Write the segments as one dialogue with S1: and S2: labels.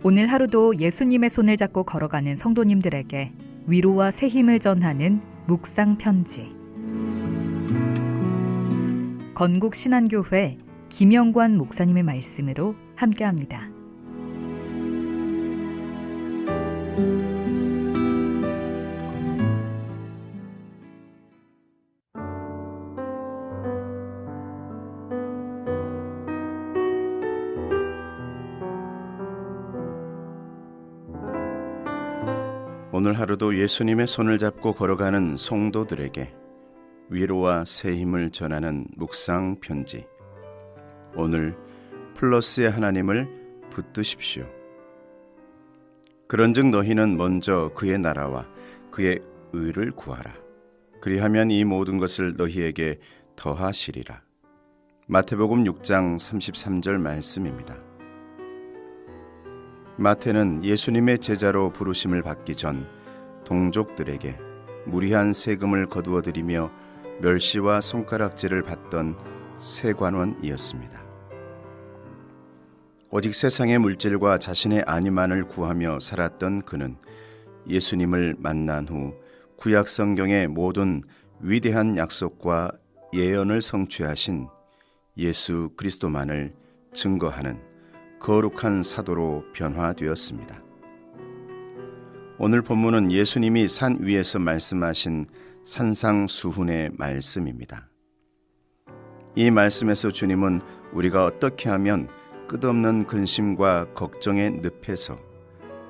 S1: 오늘 하루도 예수님의 손을 잡고 걸어가는 성도님들에게 위로와 새 힘을 전하는 묵상 편지. 건국 신안교회 김영관 목사님의 말씀으로 함께합니다.
S2: 오늘 하루도 예수님의 손을 잡고 걸어가는 성도들에게 위로와 새 힘을 전하는 묵상 편지. 오늘 플러스의 하나님을 붙드십시오. 그런즉 너희는 먼저 그의 나라와 그의 의를 구하라. 그리하면 이 모든 것을 너희에게 더하시리라. 마태복음 6장 33절 말씀입니다. 마태는 예수님의 제자로 부르심을 받기 전 동족들에게 무리한 세금을 거두어들이며 멸시와 손가락질을 받던 세관원이었습니다. 오직 세상의 물질과 자신의 안위만을 구하며 살았던 그는 예수님을 만난 후 구약 성경의 모든 위대한 약속과 예언을 성취하신 예수 그리스도만을 증거하는 거룩한 사도로 변화되었습니다. 오늘 본문은 예수님이 산 위에서 말씀하신 산상수훈의 말씀입니다. 이 말씀에서 주님은 우리가 어떻게 하면 끝없는 근심과 걱정의 늪에서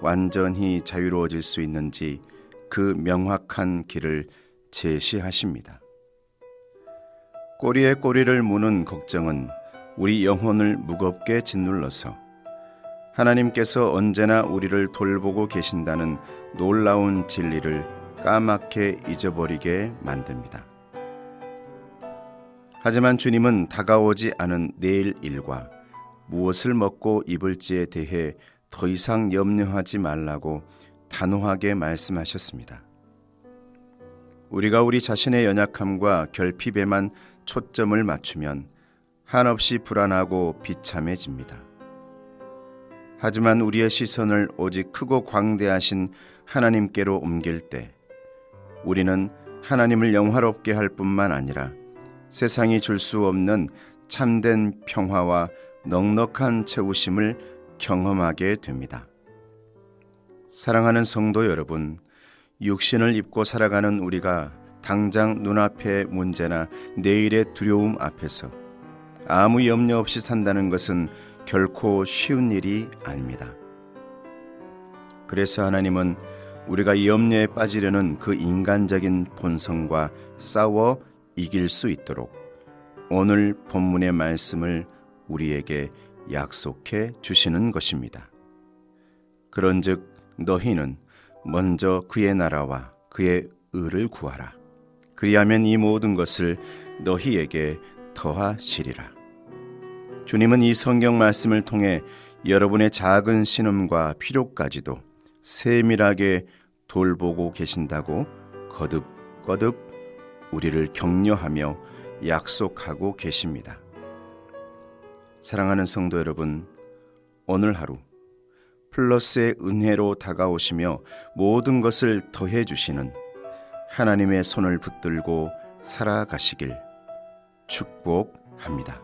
S2: 완전히 자유로워질 수 있는지 그 명확한 길을 제시하십니다. 꼬리에 꼬리를 무는 걱정은 우리 영혼을 무겁게 짓눌러서 하나님께서 언제나 우리를 돌보고 계신다는 놀라운 진리를 까맣게 잊어버리게 만듭니다. 하지만 주님은 다가오지 않은 내일 일과 무엇을 먹고 입을지에 대해 더 이상 염려하지 말라고 단호하게 말씀하셨습니다. 우리가 우리 자신의 연약함과 결핍에만 초점을 맞추면 한없이 불안하고 비참해집니다. 하지만 우리의 시선을 오직 크고 광대하신 하나님께로 옮길 때 우리는 하나님을 영화롭게 할 뿐만 아니라 세상이 줄 수 없는 참된 평화와 넉넉한 채우심을 경험하게 됩니다. 사랑하는 성도 여러분, 육신을 입고 살아가는 우리가 당장 눈앞의 문제나 내일의 두려움 앞에서 아무 염려 없이 산다는 것은 결코 쉬운 일이 아닙니다. 그래서 하나님은 우리가 이 염려에 빠지려는 그 인간적인 본성과 싸워 이길 수 있도록 오늘 본문의 말씀을 우리에게 약속해 주시는 것입니다. 그런즉 너희는 먼저 그의 나라와 그의 의를 구하라. 그리하면 이 모든 것을 너희에게 더하시리라. 주님은 이 성경 말씀을 통해 여러분의 작은 신음과 필요까지도 세밀하게 돌보고 계신다고 거듭거듭 우리를 격려하며 약속하고 계십니다. 사랑하는 성도 여러분, 오늘 하루 플러스의 은혜로 다가오시며 모든 것을 더해 주시는 하나님의 손을 붙들고 살아가시길 축복합니다.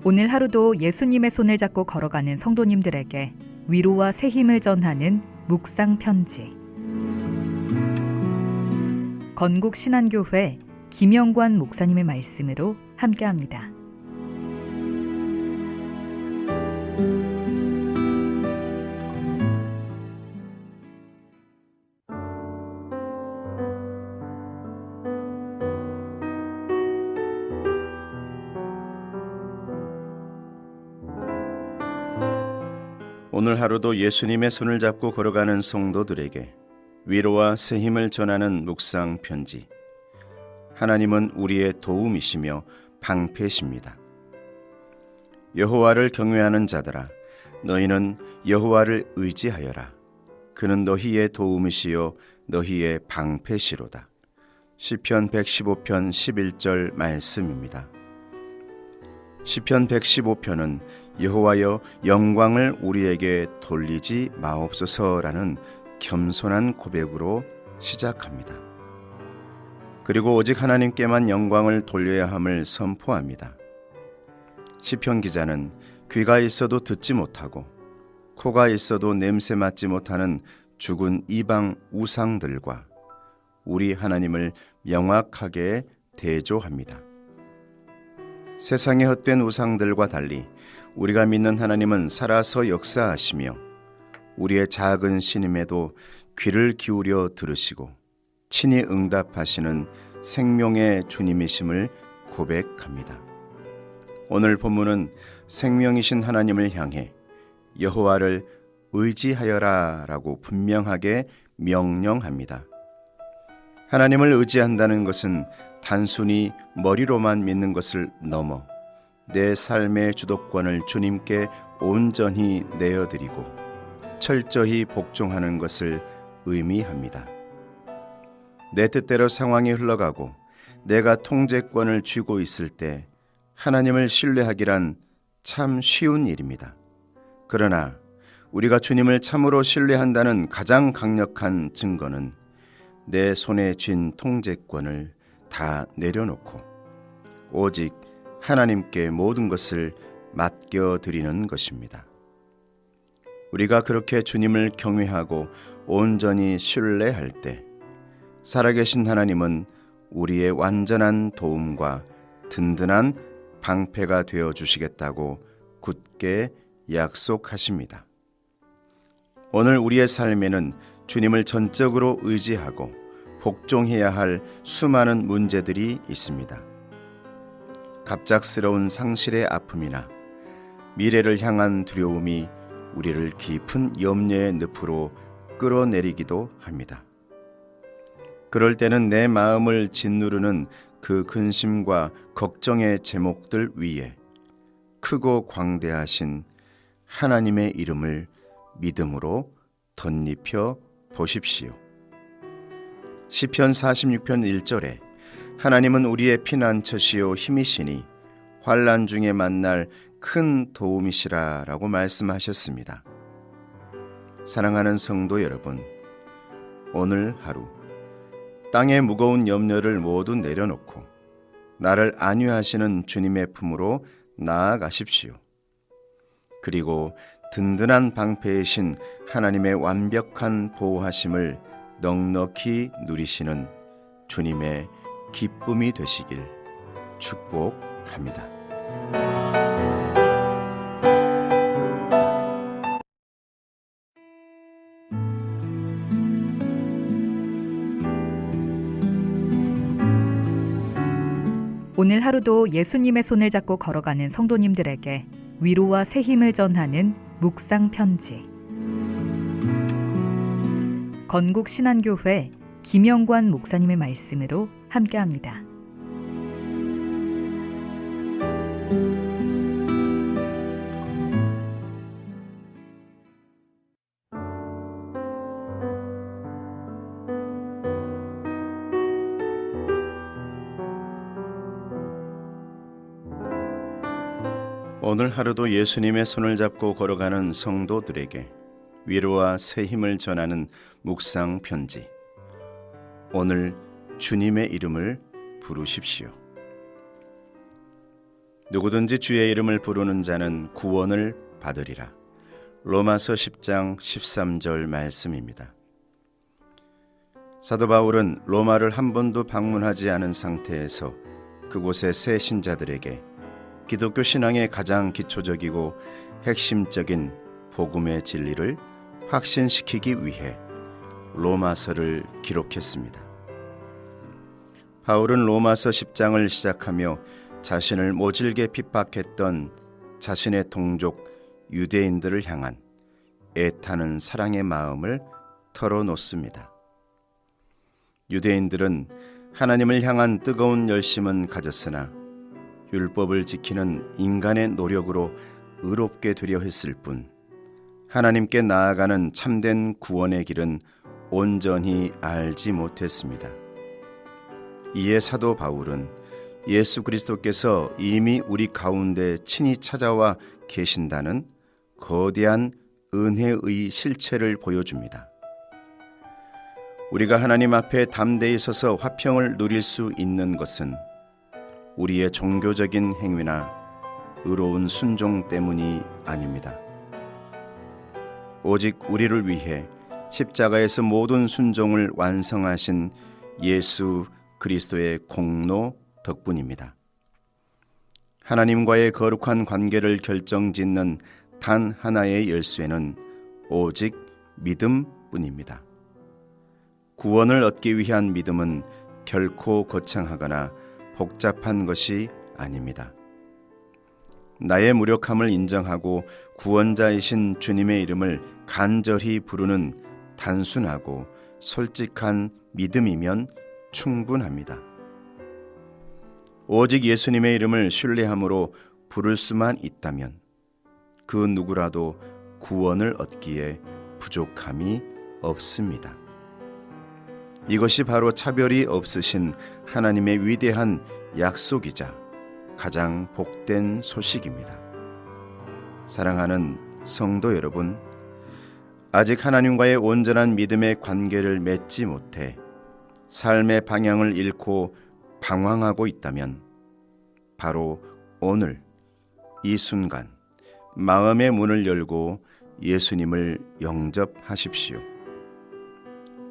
S1: 오늘 하루도 예수님의 손을 잡고 걸어가는 성도님들에게 위로와 새 힘을 전하는 묵상 편지. 건국 신안교회 김영관 목사님의 말씀으로 함께합니다.
S2: 오늘 하루도 예수님의 손을 잡고 걸어가는 성도들에게 위로와 새 힘을 전하는 묵상 편지. 하나님은 우리의 도움이시며 방패십니다. 여호와를 경외하는 자들아, 너희는 여호와를 의지하여라. 그는 너희의 도움이시요 너희의 방패시로다. 시편 115편 11절 말씀입니다. 시편 115편은 여호와여 영광을 우리에게 돌리지 마옵소서라는 겸손한 고백으로 시작합니다. 그리고 오직 하나님께만 영광을 돌려야 함을 선포합니다. 시편 기자는 귀가 있어도 듣지 못하고 코가 있어도 냄새 맡지 못하는 죽은 이방 우상들과 우리 하나님을 명확하게 대조합니다. 세상의 헛된 우상들과 달리 우리가 믿는 하나님은 살아서 역사하시며 우리의 작은 신임에도 귀를 기울여 들으시고 친히 응답하시는 생명의 주님이심을 고백합니다. 오늘 본문은 생명이신 하나님을 향해 여호와를 의지하여라 라고 분명하게 명령합니다. 하나님을 의지한다는 것은 단순히 머리로만 믿는 것을 넘어 내 삶의 주도권을 주님께 온전히 내어드리고 철저히 복종하는 것을 의미합니다. 내 뜻대로 상황이 흘러가고 내가 통제권을 쥐고 있을 때 하나님을 신뢰하기란 참 쉬운 일입니다. 그러나 우리가 주님을 참으로 신뢰한다는 가장 강력한 증거는 내 손에 쥔 통제권을 다 내려놓고 오직 하나님께 모든 것을 맡겨드리는 것입니다. 우리가 그렇게 주님을 경외하고 온전히 신뢰할 때 살아계신 하나님은 우리의 완전한 도움과 든든한 방패가 되어 주시겠다고 굳게 약속하십니다. 오늘 우리의 삶에는 주님을 전적으로 의지하고 복종해야 할 수많은 문제들이 있습니다. 갑작스러운 상실의 아픔이나 미래를 향한 두려움이 우리를 깊은 염려의 늪으로 끌어내리기도 합니다. 그럴 때는 내 마음을 짓누르는 그 근심과 걱정의 제목들 위에 크고 광대하신 하나님의 이름을 믿음으로 덧입혀 보십시오. 시편 46편 1절에 하나님은 우리의 피난처시요 힘이시니 환난 중에 만날 큰 도움이시라 라고 말씀하셨습니다. 사랑하는 성도 여러분, 오늘 하루 땅의 무거운 염려를 모두 내려놓고 나를 안위하시는 주님의 품으로 나아가십시오. 그리고 든든한 방패이신 하나님의 완벽한 보호하심을 넉넉히 누리시는 주님의 기쁨이 되시길 축복합니다.
S1: 오늘 하루도 예수님의 손을 잡고 걸어가는 성도님들에게 위로와 새 힘을 전하는 묵상 편지. 건국 신안교회 김영관 목사님의 말씀으로 함께합니다.
S2: 오늘 하루도 예수님의 손을 잡고 걸어가는 성도들에게 위로와 새 힘을 전하는 묵상 편지. 오늘 주님의 이름을 부르십시오. 누구든지 주의 이름을 부르는 자는 구원을 받으리라. 로마서 10장 13절 말씀입니다. 사도 바울은 로마를 한 번도 방문하지 않은 상태에서 그곳의 새 신자들에게 기독교 신앙의 가장 기초적이고 핵심적인 복음의 진리를 확신시키기 위해 로마서를 기록했습니다. 바울은 로마서 10장을 시작하며 자신을 모질게 핍박했던 자신의 동족 유대인들을 향한 애타는 사랑의 마음을 털어놓습니다. 유대인들은 하나님을 향한 뜨거운 열심은 가졌으나 율법을 지키는 인간의 노력으로 의롭게 되려 했을 뿐 하나님께 나아가는 참된 구원의 길은 온전히 알지 못했습니다. 이에 사도 바울은 예수 그리스도께서 이미 우리 가운데 친히 찾아와 계신다는 거대한 은혜의 실체를 보여줍니다. 우리가 하나님 앞에 담대히 서서 화평을 누릴 수 있는 것은 우리의 종교적인 행위나 의로운 순종 때문이 아닙니다. 오직 우리를 위해 십자가에서 모든 순종을 완성하신 예수 그리스도의 공로 덕분입니다. 하나님과의 거룩한 관계를 결정짓는 단 하나의 열쇠는 오직 믿음뿐입니다. 구원을 얻기 위한 믿음은 결코 거창하거나 복잡한 것이 아닙니다. 나의 무력함을 인정하고 구원자이신 주님의 이름을 간절히 부르는 단순하고 솔직한 믿음이면 충분합니다. 오직 예수님의 이름을 신뢰함으로 부를 수만 있다면 그 누구라도 구원을 얻기에 부족함이 없습니다. 이것이 바로 차별이 없으신 하나님의 위대한 약속이자 가장 복된 소식입니다. 사랑하는 성도 여러분, 아직 하나님과의 온전한 믿음의 관계를 맺지 못해 삶의 방향을 잃고 방황하고 있다면 바로 오늘 이 순간 마음의 문을 열고 예수님을 영접하십시오.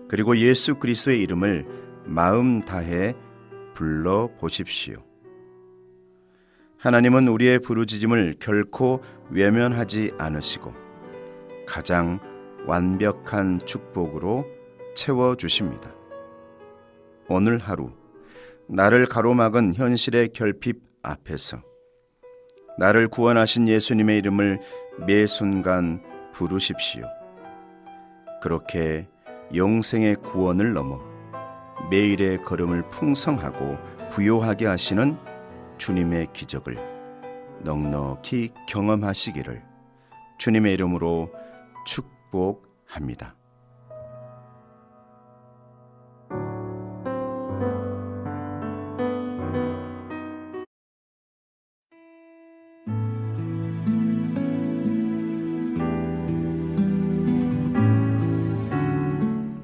S2: 그리고 예수 그리스도의 이름을 마음 다해 불러보십시오. 하나님은 우리의 부르짖음을 결코 외면하지 않으시고 가장 완벽한 축복으로 채워주십니다. 오늘 하루 나를 가로막은 현실의 결핍 앞에서 나를 구원하신 예수님의 이름을 매 순간 부르십시오. 그렇게 영생의 구원을 넘어 매일의 걸음을 풍성하고 부요하게 하시는 주님의 기적을 넉넉히 경험하시기를 주님의 이름으로 축복합니다.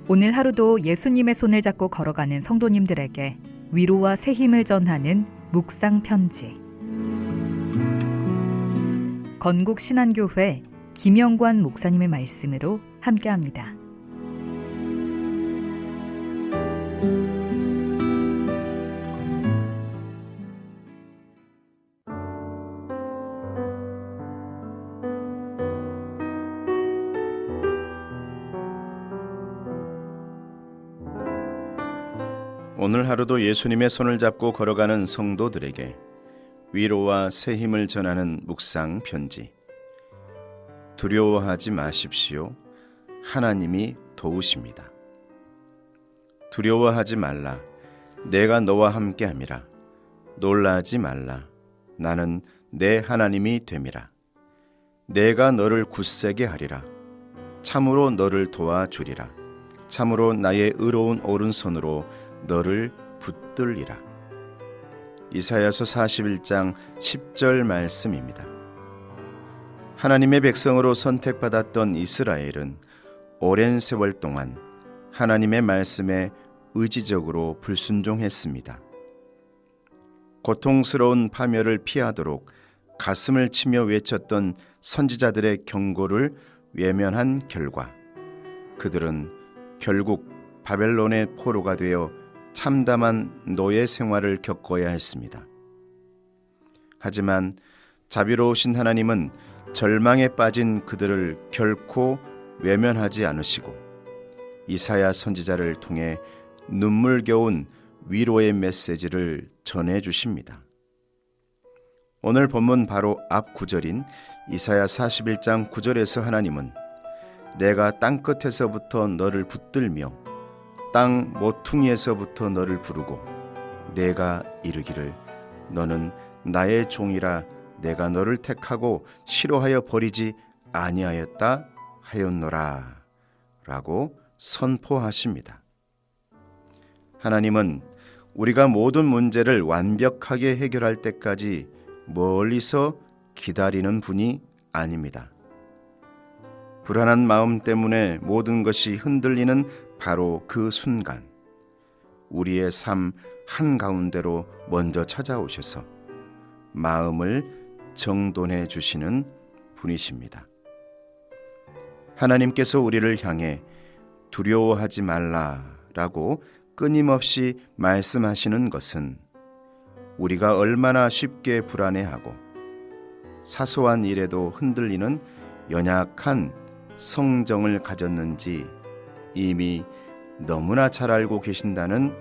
S1: 오늘 하루도 예수님의 손을 잡고 걸어가는 성도님들에게 위로와 새 힘을 전하는 묵상 편지. 건국 신안교회 김영관 목사님의 말씀으로 함께합니다.
S2: 오늘 하루도 예수님의 손을 잡고 걸어가는 성도들에게 위로와 새 힘을 전하는 묵상 편지. 두려워하지 마십시오. 하나님이 도우십니다. 두려워하지 말라. 내가 너와 함께함이라. 놀라지 말라. 나는 내 하나님이 됨이라. 내가 너를 굳세게 하리라. 참으로 너를 도와주리라. 참으로 나의 의로운 오른손으로 너를 붙들리라. 이사야서 41장 10절 말씀입니다. 하나님의 백성으로 선택받았던 이스라엘은 오랜 세월 동안 하나님의 말씀에 의지적으로 불순종했습니다. 고통스러운 파멸을 피하도록 가슴을 치며 외쳤던 선지자들의 경고를 외면한 결과 그들은 결국 바벨론의 포로가 되어 참담한 노예 생활을 겪어야 했습니다. 하지만 자비로우신 하나님은 절망에 빠진 그들을 결코 외면하지 않으시고 이사야 선지자를 통해 눈물겨운 위로의 메시지를 전해주십니다. 오늘 본문 바로 앞 구절인 이사야 41장 9절에서 하나님은 내가 땅끝에서부터 너를 붙들며 땅 모퉁이에서부터 너를 부르고 내가 이르기를 너는 나의 종이라 내가 너를 택하고 싫어하여 버리지 아니하였다 하였노라 라고 선포하십니다. 하나님은 우리가 모든 문제를 완벽하게 해결할 때까지 멀리서 기다리는 분이 아닙니다. 불안한 마음 때문에 모든 것이 흔들리는 바로 그 순간, 우리의 삶 한가운데로 먼저 찾아오셔서 마음을 정돈해 주시는 분이십니다. 하나님께서 우리를 향해 두려워하지 말라라고 끊임없이 말씀하시는 것은 우리가 얼마나 쉽게 불안해하고 사소한 일에도 흔들리는 연약한 성정을 가졌는지 이미 너무나 잘 알고 계신다는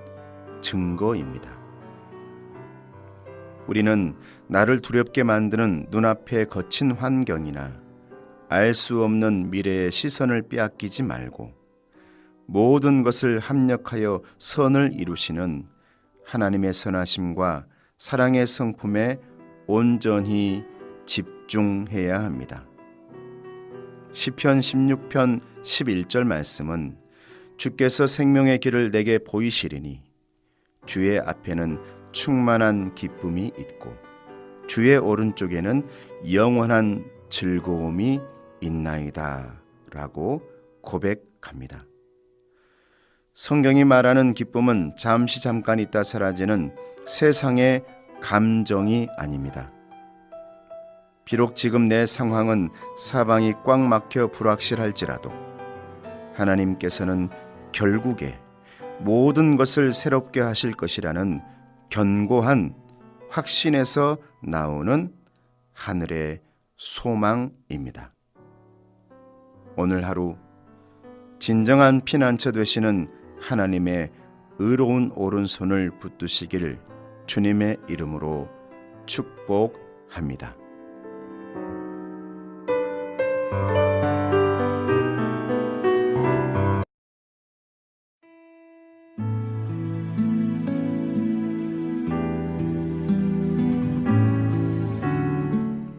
S2: 증거입니다. 우리는 나를 두렵게 만드는 눈앞의 거친 환경이나 알 수 없는 미래의 시선을 빼앗기지 말고 모든 것을 합력하여 선을 이루시는 하나님의 선하심과 사랑의 성품에 온전히 집중해야 합니다. 시편 16편 11절 말씀은 주께서 생명의 길을 내게 보이시리니 주의 앞에는 충만한 기쁨이 있고 주의 오른쪽에는 영원한 즐거움이 있나이다 라고 고백합니다. 성경이 말하는 기쁨은 잠깐 있다 사라지는 세상의 감정이 아닙니다. 비록 지금 내 상황은 사방이 꽉 막혀 불확실할지라도 하나님께서는 결국에 모든 것을 새롭게 하실 것이라는 견고한 확신에서 나오는 하늘의 소망입니다. 오늘 하루 진정한 피난처 되시는 하나님의 의로운 오른손을 붙드시길 주님의 이름으로 축복합니다.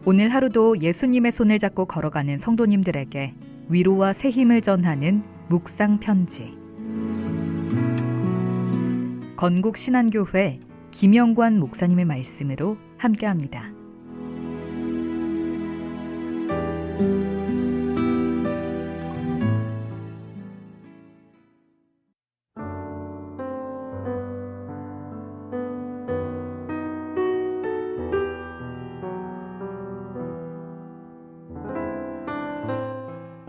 S1: 오늘 하루도 예수님의 손을 잡고 걸어가는 성도님들에게 위로와 새 힘을 전하는 묵상 편지. 건국 신안교회 김영관 목사님의 말씀으로 함께합니다.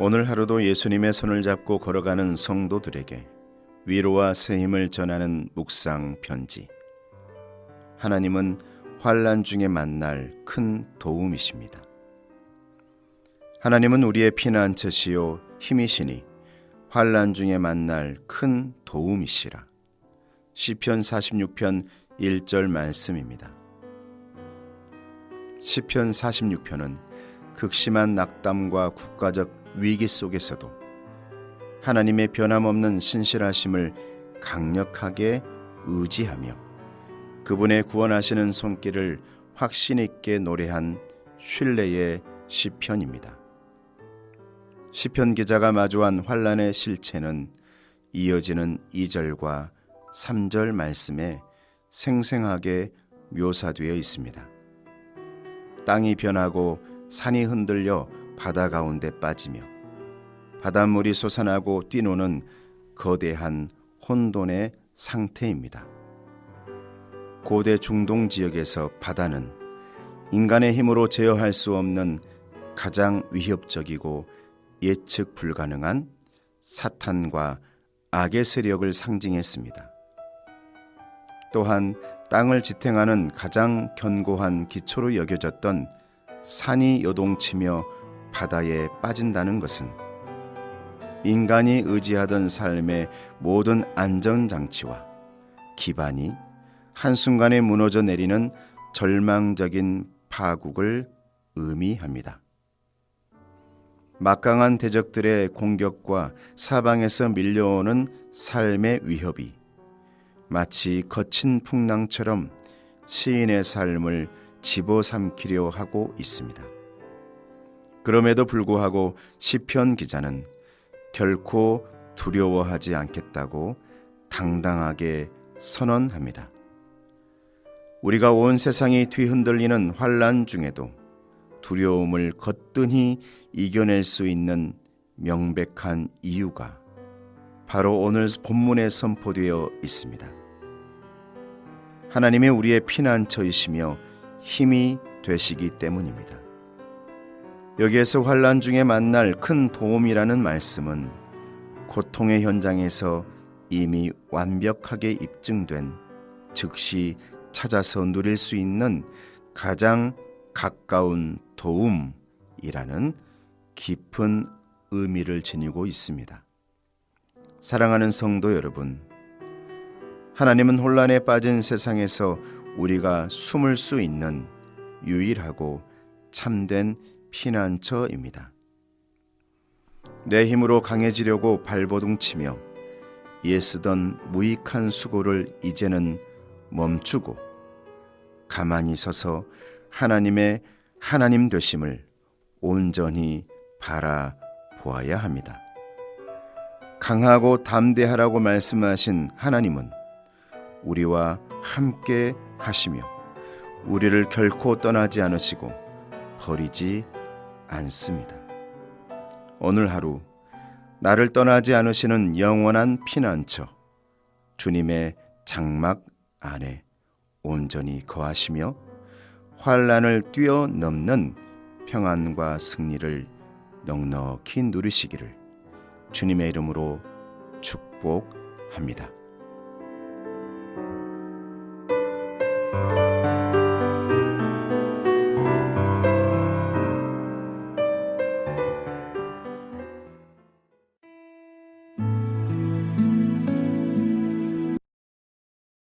S2: 오늘 하루도 예수님의 손을 잡고 걸어가는 성도들에게 위로와 새 힘을 전하는 묵상 편지. 하나님은 환난 중에 만날 큰 도움이십니다. 하나님은 우리의 피난처시요 힘이시니 환난 중에 만날 큰 도움이시라. 시편 46편 1절 말씀입니다. 시편 46편은 극심한 낙담과 국가적 위기 속에서도 하나님의 변함없는 신실하심을 강력하게 의지하며 그분의 구원하시는 손길을 확신 있게 노래한 신뢰의 시편입니다. 시편 기자가 마주한 환난의 실체는 이어지는 2절과 3절 말씀에 생생하게 묘사되어 있습니다. 땅이 변하고 산이 흔들려 바다 가운데 빠지며 바닷물이 솟아나고 뛰노는 거대한 혼돈의 상태입니다. 고대 중동 지역에서 바다는 인간의 힘으로 제어할 수 없는 가장 위협적이고 예측 불가능한 사탄과 악의 세력을 상징했습니다. 또한 땅을 지탱하는 가장 견고한 기초로 여겨졌던 산이 요동치며 바다에 빠진다는 것은 인간이 의지하던 삶의 모든 안전장치와 기반이 한순간에 무너져 내리는 절망적인 파국을 의미합니다. 막강한 대적들의 공격과 사방에서 밀려오는 삶의 위협이 마치 거친 풍랑처럼 시인의 삶을 집어삼키려 하고 있습니다. 그럼에도 불구하고 시편 기자는 결코 두려워하지 않겠다고 당당하게 선언합니다. 우리가 온 세상이 뒤흔들리는 환난 중에도 두려움을 거뜬히 이겨낼 수 있는 명백한 이유가 바로 오늘 본문에 선포되어 있습니다. 하나님이 우리의 피난처이시며 힘이 되시기 때문입니다. 여기에서 환난 중에 만날 큰 도움이라는 말씀은 고통의 현장에서 이미 완벽하게 입증된 즉시 찾아서 누릴 수 있는 가장 가까운 도움이라는 깊은 의미를 지니고 있습니다. 사랑하는 성도 여러분, 하나님은 혼란에 빠진 세상에서 우리가 숨을 수 있는 유일하고 참된 피난처입니다. 내 힘으로 강해지려고 발버둥치며 애쓰던 무익한 수고를 이제는 멈추고 가만히 서서 하나님의 하나님 되심을 온전히 바라보아야 합니다. 강하고 담대하라고 말씀하신 하나님은 우리와 함께 하시며 우리를 결코 떠나지 않으시고 버리지 않습니다. 오늘 하루 나를 떠나지 않으시는 영원한 피난처 주님의 장막 안에 온전히 거하시며 환난을 뛰어넘는 평안과 승리를 넉넉히 누리시기를 주님의 이름으로 축복합니다.